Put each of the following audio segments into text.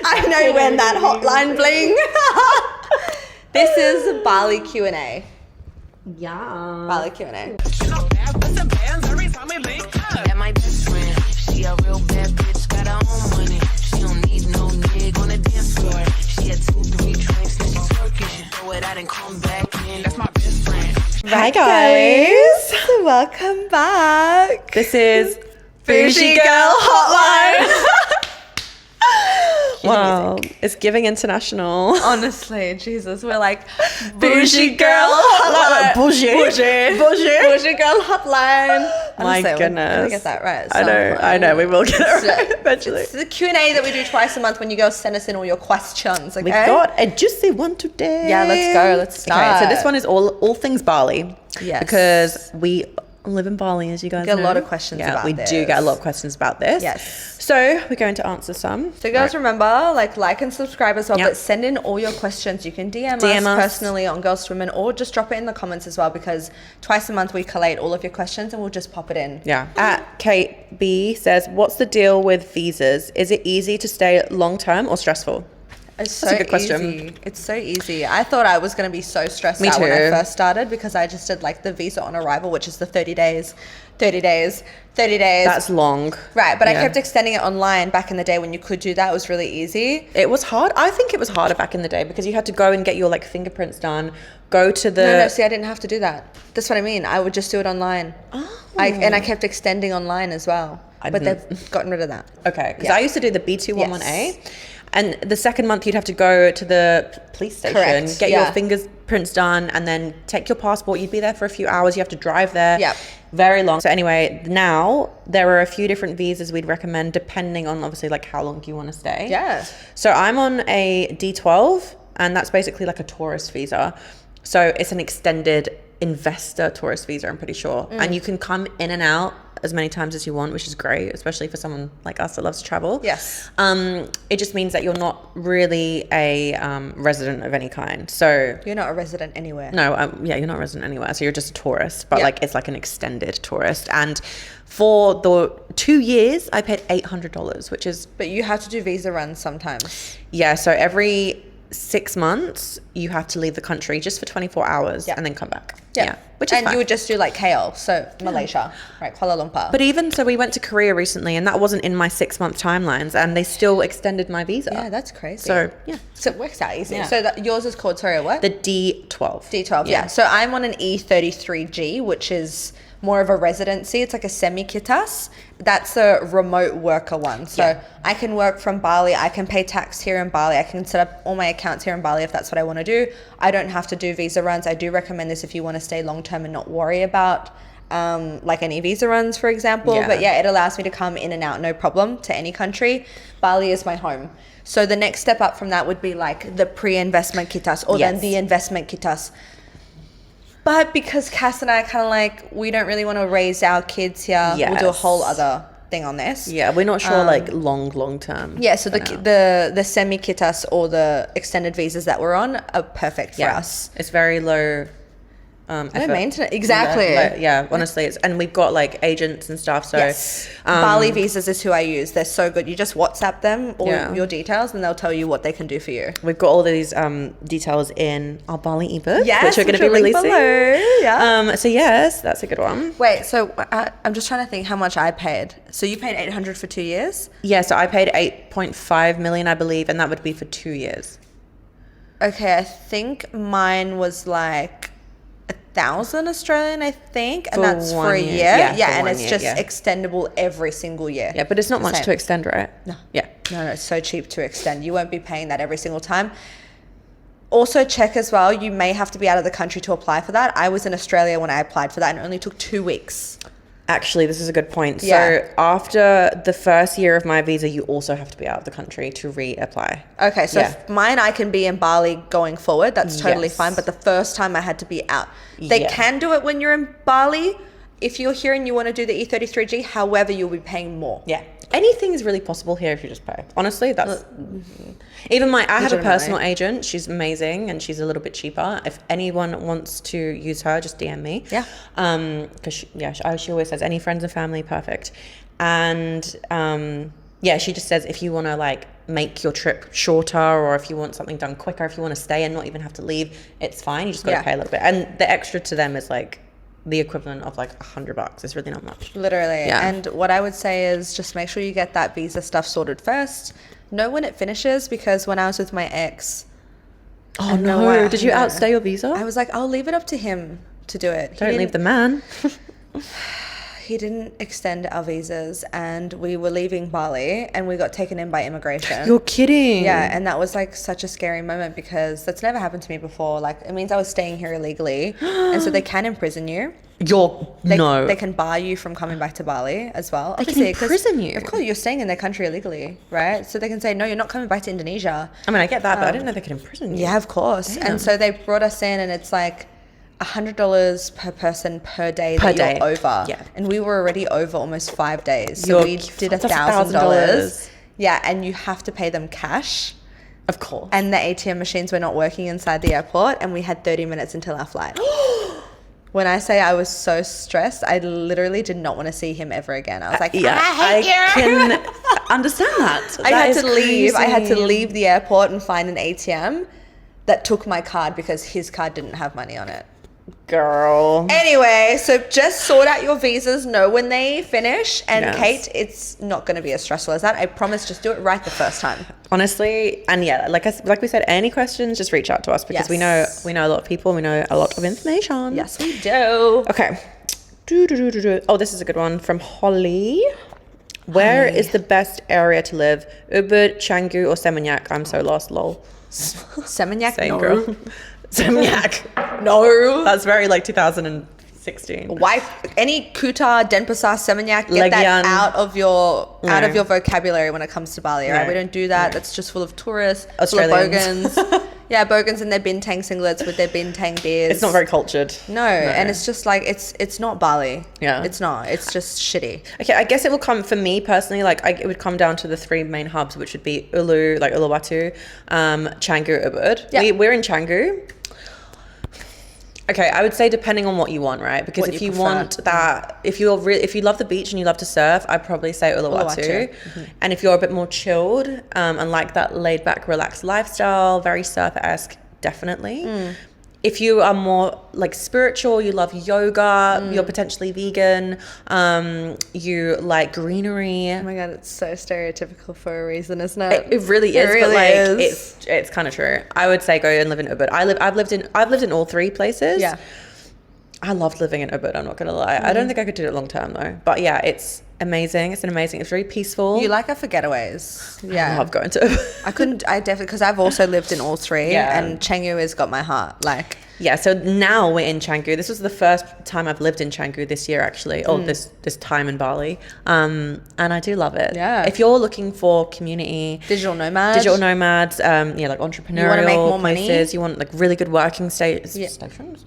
I know when that hotline bling. This is Bali Q&A. Yeah. Bali Q&A. That my best friend. She a real bad bitch, got her own money. She don't need no nigga on the dance floor. She had 2-3 drinks, then she twerking. She throw it out and come back in. That's my best friend. Hi guys. Welcome back. This is Boujee Girl Hotline. wow, it's giving international. Honestly, Jesus, we're like Boujee Girl Hotline. Boujee. Boujee Girl Hotline. My Honestly, goodness. We're gonna get that right. at I some know, point. we will get it right So, eventually. It's the Q&A that we do twice a month when you girls send us in all your questions, okay? We got a juicy one today. Yeah, let's go. Let's start. Okay, so this one is all things Bali. Yes. Because we live in Bali, as you guys Get know. a lot of questions about we this. do get a lot of questions about this. Yes. So we're going to answer some. So guys, remember, like and subscribe as well, Yep. but send in all your questions. You can DM DM us us. personally on Girls to Women, or just drop it in the comments as well, because twice a month we collate all of your questions and we'll just pop it in. Yeah. Kate B says, what's the deal with visas? Is it easy to stay long term or stressful? It's That's so a good question. easy. It's so easy. I thought I was going to be so stressed Me out when I too. first started, because I just did like the visa on arrival, which is the 30 days. That's long. Right, but I Yeah. kept extending it online back in the day when you could do that. It was really easy. It was hard. I think it was harder back in the day because you had to go and get your like fingerprints done, go to the... No, see, I didn't have to do that. That's what I mean. I would just do it online. Oh. And I kept extending online as well. I But didn't. they've gotten rid of that. Okay, because Yeah. I used to do the B211A. Yes. And the second month you'd have to go to the police station, Correct, get yeah. your fingerprints done, and then take your passport. You'd be there for a few hours. You have to drive there. Yep. Very long. So anyway, now there are a few different visas we'd recommend depending on obviously like how long you want to stay. Yeah. So I'm on a D12, and that's basically like a tourist visa. So it's an extended investor tourist visa, I'm pretty sure. And you can come in and out as many times as you want, which is great, especially for someone like us that loves to travel. Yes. It just means that you're not really a resident of any kind. So You're not a resident anywhere. no, you're not a resident anywhere. So you're just a tourist, but Yeah. like it's like an extended tourist. And for the 2 years, I paid $800, which is But you have to do visa runs sometimes. yeah. So every 6 months, you have to leave the country just for 24 hours Yeah. and then come back. Yeah. Which is and fine. you would just do like KL, so Malaysia, right? Kuala Lumpur. But even so, we went to Korea recently, and that wasn't in my 6-month timelines, and they still extended my visa. yeah, that's crazy. So yeah, So it works out easy. Yeah. So yours is called, sorry, what? the D12. D12, yeah. So I'm on an E33G, which is more of a residency. It's like a semi-kitas. That's a remote worker one. So Yeah. I can work from Bali. I can pay tax here in Bali. I can set up all my accounts here in Bali if that's what I want to do. I don't have to do visa runs. I do recommend this if you want to stay long-term and not worry about like any visa runs, for example. Yeah. But yeah, it allows me to come in and out, no problem, to any country. Bali is my home. So the next step up from that would be like the pre-investment kitas, or then Yes. the investment kitas. But because Cass and I kind of like, we don't really want to raise our kids here. We'll do a Yes. whole other thing on this. Yeah, we're not sure like long term. Yeah, so for the now. semi kitas or the extended visas that we're on are perfect for us. It's very low. No effort. maintenance, exactly. Yeah, honestly, and we've got like agents and stuff. So Yes. Bali visas is who I use. They're so good. You just WhatsApp them all Yeah. your details and they'll tell you what they can do for you. we've got all these details in our Bali ebook, Yes, which we're going to be which we'll link releasing. below, yeah. So yes, that's a good one. Wait, so I'm just trying to think how much I paid. So you paid 800 for 2 years? Yeah, so I paid 8.5 million, I believe, and that would be for 2 years. Okay, I think mine was like 1,000 Australian, I think, and For that's for 1 a year. year. Yeah, Yeah, for and 1 it's year, just yeah. extendable every single year. Yeah, but it's not much Same. to extend, right? No. Yeah. No, it's so cheap to extend. You won't be paying that every single time. Also check as well, you may have to be out of the country to apply for that. I was in Australia when I applied for that and it only took 2 weeks. Actually, this is a good point. Yeah. So after the first year of my visa, you also have to be out of the country to reapply. Okay, so Yeah. if mine, I can be in Bali going forward. That's totally Yes. fine. But the first time I had to be out. They Yeah. can do it when you're in Bali. If you're here and you want to do the E33G, however, you'll be paying more. Yeah. Anything is really possible here if you just pay. Honestly, that's even I have a Legitimately. personal agent. She's amazing and she's a little bit cheaper. If anyone wants to use her, just DM me. Yeah. Because she always says any friends and family, perfect. And Yeah, she just says if you want to like make your trip shorter, or if you want something done quicker, if you want to stay and not even have to leave, it's fine. You just got to pay a little bit. And the extra to them is like the equivalent of like $100. It's really not much. Literally. Yeah. And what I would say is just make sure you get that visa stuff sorted first. Know when it finishes, because when I was with my ex... Oh no, did you outstay your visa? I was like, I'll leave it up to him to do it. Don't leave the man. He didn't extend our visas, and we were leaving Bali and we got taken in by immigration. You're kidding. Yeah, and that was like such a scary moment, because that's never happened to me before. Like, it means I was staying here illegally, and so they can imprison you. They can bar you from coming back to Bali as well. They can imprison you. Of course, you're staying in their country illegally, right? So they can say, no, you're not coming back to Indonesia. I mean, I get that, but I didn't know they could imprison you. Yeah, of course. Damn. And so they brought us in, and it's like $100 per person per day that you're over. Yeah. And we were already over almost 5 days. So we did $1,000. Yeah, and you have to pay them cash. Of course. And the ATM machines were not working inside the airport, and we had 30 minutes until our flight. When I say I was so stressed, I literally did not want to see him ever again. I was like, I can understand that. I had to leave. I had to leave the airport and find an ATM that took my card because his card didn't have money on it. Girl. Anyway, so just sort out your visas, know when they finish, and Yes. Kate, it's not going to be as stressful as that. I promise, just do it right the first time. Honestly, and yeah, like we said, any questions, just reach out to us, because Yes. we know a lot of people, we know a lot of information. Yes, we do. Okay. Oh, this is a good one from Holly. Where is the best area to live? Ubud, Canggu, or Seminyak? I'm so lost, lol. Seminyak, Same no. girl. Seminyak. No. That's very like 2016. Wipe any Kuta, Denpasar, Seminyak, get that Legian. out of your vocabulary when it comes to Bali, right? No. We don't do that. That's just full of tourists, Australians. full of bogans. Yeah, bogans in their bintang singlets with their bintang beers. It's not very cultured. No, and it's just like it's not Bali. Yeah. It's not. It's just shitty. Okay, I guess it will come, for me personally, like it would come down to the three main hubs, which would be Uluwatu, Canggu, Ubud. Yeah. We're in Canggu. Okay, I would say depending on what you want, right? Because What if you you prefer. want that, if you love the beach and you love to surf, I'd probably say Uluwatu. Uluwatu. And if you're a bit more chilled and like that laid back, relaxed lifestyle, very surfer-esque, definitely. If you are more like spiritual, you love yoga, you're potentially vegan, you like greenery. Oh my god, it's so stereotypical for a reason, isn't it? It really is, really but like is. it's kind of true. I would say go and live in Ubud. I've lived in all three places. Yeah. I loved living in Ubud, I'm not gonna lie. I don't think I could do it long term though. But yeah, it's amazing. It's very peaceful. You like our for getaways. Yeah. I love going to Ubud. I definitely, because I've also lived in all three, Yeah. and Canggu has got my heart. Like, Yeah, so now we're in Canggu. This was the first time I've lived in Canggu this year, actually, or this time in Bali, and I do love it. Yeah. If you're looking for community, digital nomads. like entrepreneurial You wanna make more money? places, you want like really good working stations, Stations?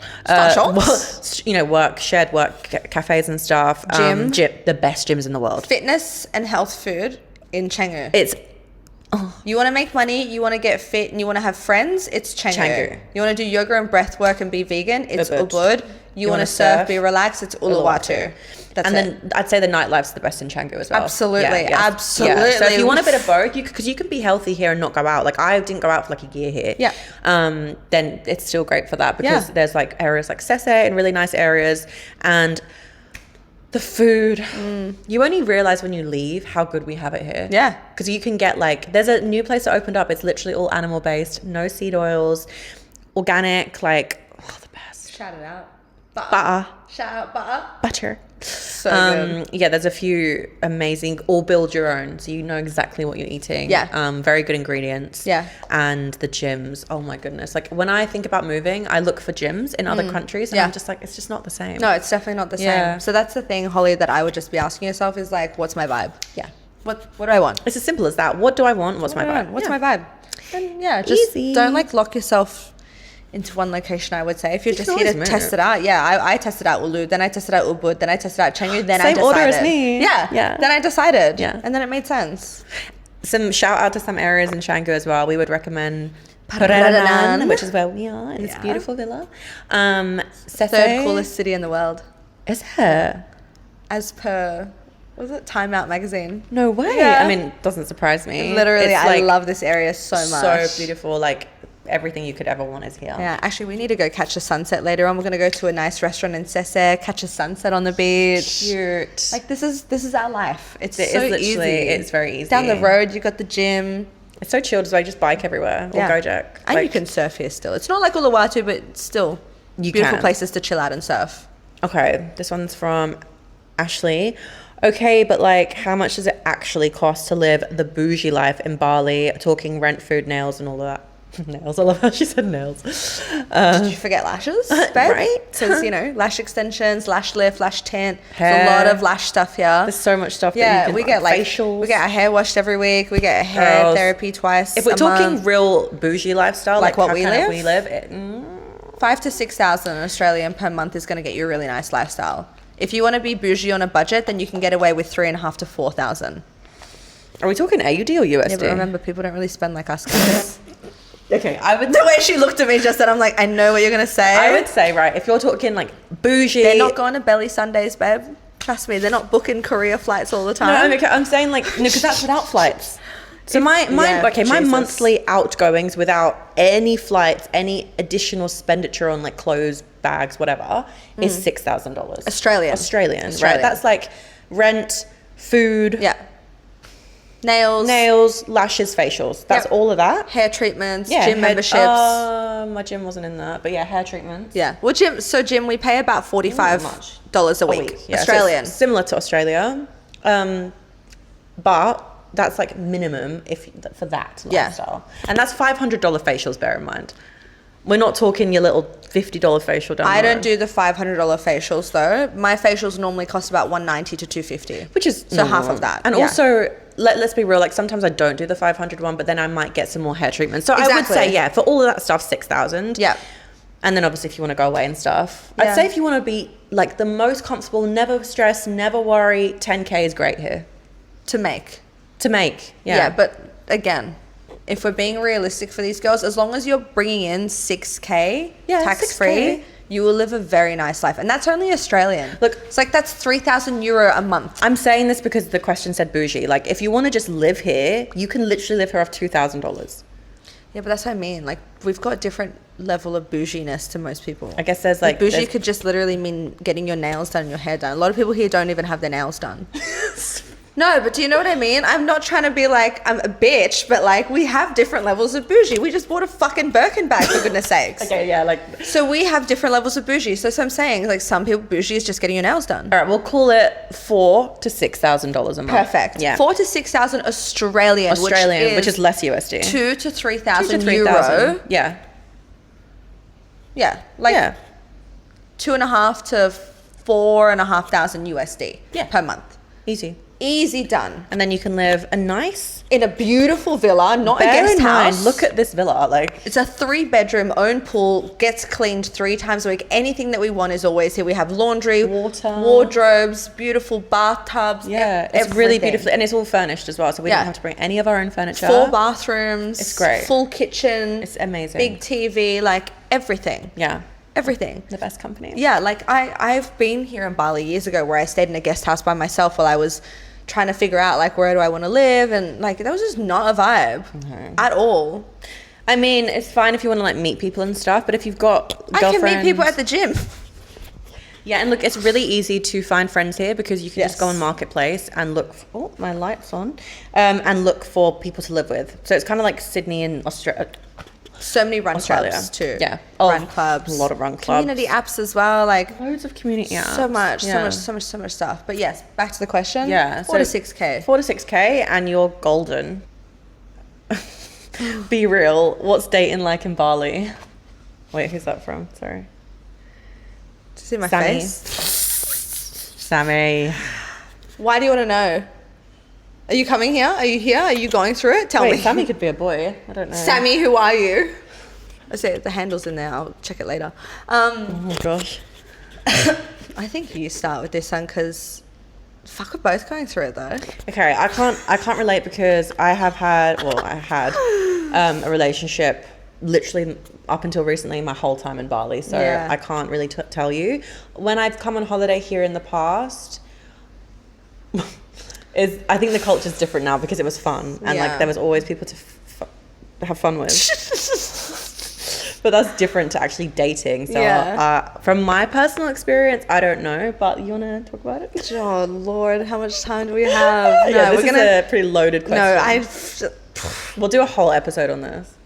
shared work cafes and stuff. Gym. The best gyms in the world. Fitness and health food in Canggu. It's You want to make money, you want to get fit, and you want to have friends, it's Canggu. Canggu. You want to do yoga and breath work and be vegan, it's Ubud. Ubud. You want to surf, be relaxed, it's Uluwatu. That's and it. then I'd say the nightlife's the best in Canggu as well. Absolutely, absolutely. So if you want a bit of both, because you can be healthy here and not go out. Like I didn't go out for like a year here. Yeah. Then it's still great for that, because Yeah. there's like areas like Sese and really nice areas, and the food. You only realize when you leave how good we have it here. Yeah. Because you can get like, there's a new place that opened up. It's literally all animal based, no seed oils, organic, like the best. Shout it out. Butter. Shout out butter. Butter. So good. Yeah, there's a few amazing, all build your own, so you know exactly what you're eating. Yeah. Very good ingredients. Yeah. And the gyms, oh my goodness. Like when I think about moving, I look for gyms in other countries, and Yeah. I'm just like, it's just not the same. No, it's definitely not the Yeah. same. So that's the thing, Holly, that I would just be asking yourself is like, what's my vibe? Yeah. What do I want? It's as simple as that. What do I want? What's my vibe? What's Yeah. my vibe? And yeah, just Easy. don't like lock yourself into one location, I would say. If you're just can here to always test move. it out. Yeah, I tested out Ulu, then I tested out Ubud, then I tested out Canggu, then I Same decided. order as me. Yeah. Yeah. Then I decided. Yeah. And then it made sense. Some shout out to some areas in Canggu as well. We would recommend Pararanan. Pararanan, which is where we are in this Yeah. beautiful villa. Sese. Third coolest city in the world. Is it? As per Was it Time Out magazine? No way. Yeah. I mean, it doesn't surprise me. Literally, It's, I like, love this area so much. So beautiful. Like everything you could ever want is here. Yeah, actually, we need to go catch a sunset later on. We're gonna go to a nice restaurant in Sese, catch a sunset on the beach. Cute. Like this is our life. It is literally, easy. it's very easy. Down the road, you got the gym. It's so chilled as well. You just bike everywhere or Gojek. And you can surf here still. It's not like Uluwatu, but still beautiful places to chill out and surf. Okay, this one's from Ashley. Okay, but like, how much does it actually cost to live the bougie life in Bali? Talking rent, food, nails, and all of that. Nails. I love how she said nails. Did you forget lashes, babe? Right? Says, lash extensions, lash lift, lash tint. There's a lot of lash stuff here. There's so much stuff. Yeah, that you can, we get like facials. we get our hair washed every week. We get hair therapy twice. If we're a talking month. real bougie lifestyle, Like what how we kind of live? we live, 5,000 to 6,000 Australian per month is going to get you a really nice lifestyle. If you want to be bougie on a budget, then you can get away with 3,500 to 4,000. Are we talking AUD or USD? Yeah, but remember, people don't really spend like us guys. Okay, The way she looked at me just then, I'm like, I know what you're going to say. I would say, right, if you're talking like bougie, They're not going to Belly Sundays, babe. Trust me, they're not booking Korea flights all the time. No, okay, I'm saying like no, because that's without flights. So my Jesus. monthly outgoings without any flights, any additional expenditure on like clothes, bags, whatever, is $6,000 Australian, right? That's like rent, food, nails, lashes, facials. That's all of that. Hair treatments, gym memberships. My gym wasn't in that, but yeah, hair treatments. Yeah. Well, gym, we pay about $45 a week. Yeah, Australian. so it's similar to Australia. But that's like minimum for that lifestyle. And that's $500 facials, bear in mind. We're not talking your little $50 facial down I the don't road. do the $500 facials though. My facials normally cost about $190 to $250, which is so normal. half of that. And also, let's be real. Like sometimes I don't do the 500 one, but then I might get some more hair treatment. So I would say, for all of that stuff, 6,000. Yeah. And then obviously if you want to go away and stuff, I'd say if you want to be like the most comfortable, never stress, never worry, 10K is great here To make. Yeah. But again, if we're being realistic for these girls, as long as you're bringing in 6K tax-free, 6K. you will live a very nice life. And that's only Australian. Look, it's like that's €3,000 a month. I'm saying this because the question said bougie. Like if you want to just live here, you can literally live here off $2,000. Yeah, but that's what I mean. Like we've got a different level of bouginess to most people. I guess there's like bougie could just literally mean getting your nails done and your hair done. A lot of people here don't even have their nails done. No, but do you know what I mean? I'm not trying to be like I'm a bitch, but like we have different levels of bougie. We just bought a fucking Birkin bag for goodness sakes. Okay, yeah, like so we have different levels of bougie. So I'm saying like some people bougie is just getting your nails done. All right, we'll call it $4,000 to $6,000 a month. Perfect. Yeah, 4,000 to 6,000 Australian, which is less USD. 2,000 to 3,000 euro. Yeah. Yeah, like 2,500 to 4,500 USD per month. Easy done. And then you can live a nice in a beautiful villa, not a Bear guest in house. mind, look at this villa. Like it's a 3-bedroom, own pool, gets cleaned 3 times a week. Anything that we want is always here. We have laundry, water, wardrobes, beautiful bathtubs. Yeah, it's really beautiful, and it's all furnished as well, so we don't have to bring any of our own furniture. 4 bathrooms. It's great. Full kitchen. It's amazing. Big TV, like everything. Yeah. Everything. The best company. Yeah, like I've been here in Bali years ago where I stayed in a guest house by myself while I was trying to figure out like where do I want to live, and like that was just not a vibe at all. I mean, it's fine if you want to like meet people and stuff, but if you've got girlfriends, I can meet people at the gym. Yeah, and look, it's really easy to find friends here because you can just go on Marketplace and look for, my light's on, and look for people to live with. So it's kind of like Sydney and Australia. So many run clubs too. Yeah. Run clubs. A lot of run clubs. Community apps as well. Like loads of community apps. So much stuff. But yes, back to the question. Yeah. 4 to 6K. 4 to 6K and you're golden. Be real. What's dating like in Bali? Wait, who's that from? Sorry. Do you see my Sammy. face? Sammy. Why do you want to know? Are you coming here? Are you here? Are you going through it? Tell me. Sammy could be a boy. I don't know. Sammy, who are you? I say the handle's in there. I'll check it later. Oh my gosh. I think you start with this one because fuck, we're both going through it though. Okay, I can't relate because I had a relationship literally up until recently my whole time in Bali, so I can't really tell you. When I've come on holiday here in the past, I think the culture's different now because it was fun and like there was always people to have fun with. But that's different to actually dating. So from my personal experience, I don't know, but you want to talk about it? Oh Lord, how much time do we have? No, this is a pretty loaded question. We'll do a whole episode on this.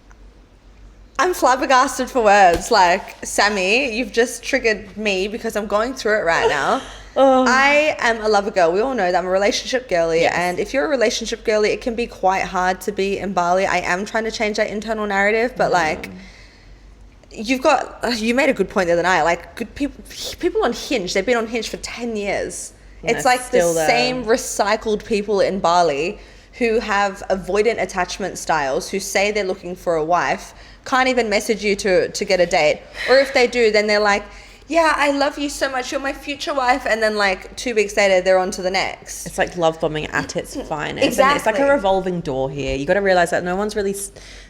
I'm flabbergasted for words. Like, Sammy, you've just triggered me because I'm going through it right now. I am a lover girl. We all know that I'm a relationship girly. Yes. And if you're a relationship girly, it can be quite hard to be in Bali. I am trying to change that internal narrative, but like, you made a good point the other night. Like, good people on Hinge, they've been on Hinge for 10 years. And it's like the same recycled people in Bali who have avoidant attachment styles, who say they're looking for a wife, can't even message you to get a date. Or if they do, then they're like, yeah, I love you so much, you're my future wife, and then like 2 weeks later they're on to the next. It's like love bombing at its finest. Exactly. And it's like a revolving door here. You got to realize that no one's really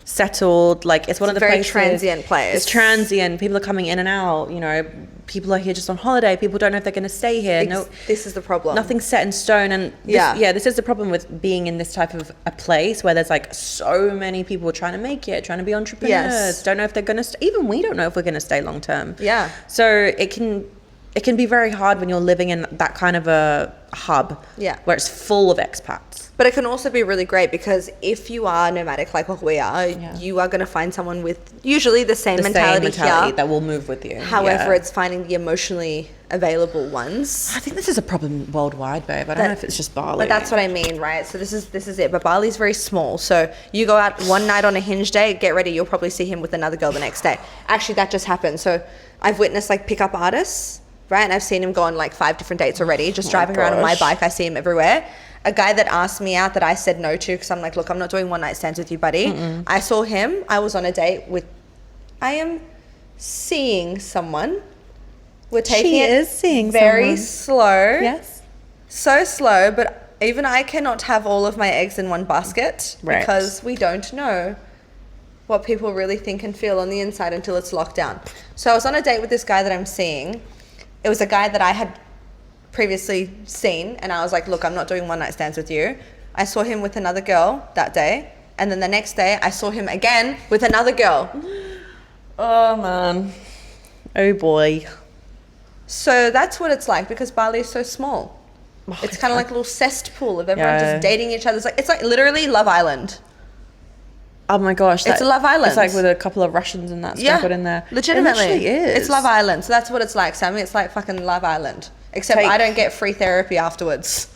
settled. Like, it's one of the very places, transient place. It's transient. People are coming in and out. You know, people are here just on holiday. People don't know if they're going to stay here. This is the problem. Nothing's set in stone. And this is the problem with being in this type of a place where there's like so many people trying to make it, trying to be entrepreneurs. Yes. Don't know if they're going to even we don't know if we're going to stay long term. Yeah. So it can be very hard when you're living in that kind of a hub where it's full of expats. But it can also be really great because if you are nomadic like what we are, you are going to find someone with usually the same mentality here, that will move with you. However, it's finding the emotionally available ones. I think this is a problem worldwide, babe. I don't know if it's just Bali. But that's what I mean, right? So this is it. But Bali's very small. So you go out one night on a Hinge date, get ready, you'll probably see him with another girl the next day. Actually, that just happened. So I've witnessed like pickup artists, right? And I've seen him go on like 5 different dates already. Just driving around on my bike, I see him everywhere. A guy that asked me out that I said no to because I'm like, look, I'm not doing one night stands with you, buddy. I saw him. I was on a date with. I am seeing someone. We're taking it very slow. Yes. So slow, but even I cannot have all of my eggs in one basket because we don't know what people really think and feel on the inside until it's locked down. So I was on a date with this guy that I'm seeing. It was a guy that I had previously seen, and I was like, look, I'm not doing one night stands with you. I saw him with another girl that day, and then the next day I saw him again with another girl. Oh man. Oh boy. So that's what it's like because Bali is so small. It's kind of like a little cesspool of everyone just dating each other. It's like literally Love Island. Oh my gosh. It's a Love Island. It's like with a couple of Russians and that sprinkled in there. Legitimately. It actually is. It's Love Island. So that's what it's like, Sammy. It's like fucking Love Island. Except I don't get free therapy afterwards.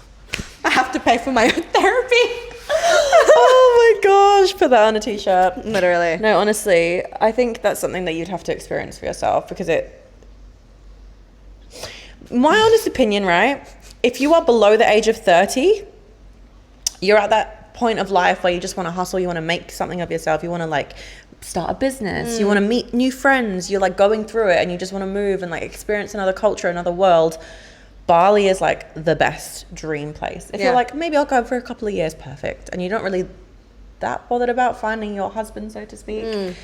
I have to pay for my own therapy. Oh my gosh. Put that on a t-shirt. Literally. No, honestly, I think that's something that you'd have to experience for yourself because my honest opinion, right? If you are below the age of 30, you're at that point of life where you just want to hustle, you want to make something of yourself, you want to like start a business, you want to meet new friends, you're like going through it and you just want to move and like experience another culture, another world. Bali is like the best dream place. If you're like, maybe I'll go for a couple of years, perfect, and you're not really that bothered about finding your husband, so to speak.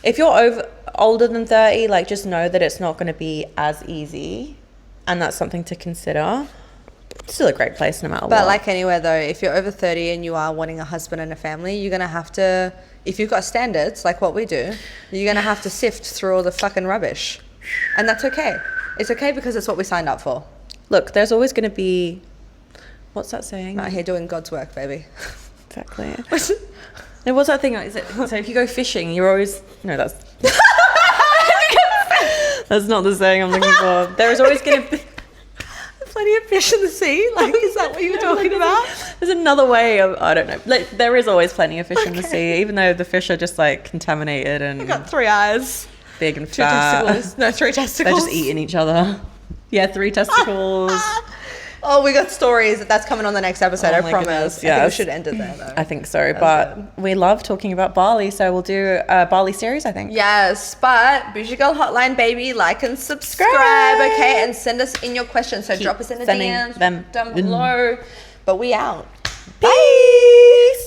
If you're older than 30, like just know that it's not going to be as easy, and that's something to consider. It's still a great place no matter what. But like anywhere though, if you're over 30 and you are wanting a husband and a family, you're going to have to, if you've got standards like what we do, you're going to have to sift through all the fucking rubbish. And that's okay. It's okay because it's what we signed up for. Look, there's always going to be, what's that saying? Out here doing God's work, baby. Exactly. There was that thing, so if you go fishing, you're always, no, that's that's not the saying I'm looking for. There is always going to be plenty of fish in the sea. Like, is that what you were talking about? There's another way of, I don't know. Like, there is always plenty of fish in the sea, even though the fish are just like contaminated and. I got 3 eyes. Big and 2 fat. testicles. No, 3 testicles. They're just eating each other. Yeah, 3 testicles. Oh, we got stories. That's coming on the next episode, I promise. Goodness, yes. I think we should end it there, though. I think so. But we love talking about Bali, so we'll do a Bali series, I think. Yes, but Boujee Girl Hotline, baby, like and subscribe, okay? And send us in your questions. So drop us in the DMs down below. But we out. Peace.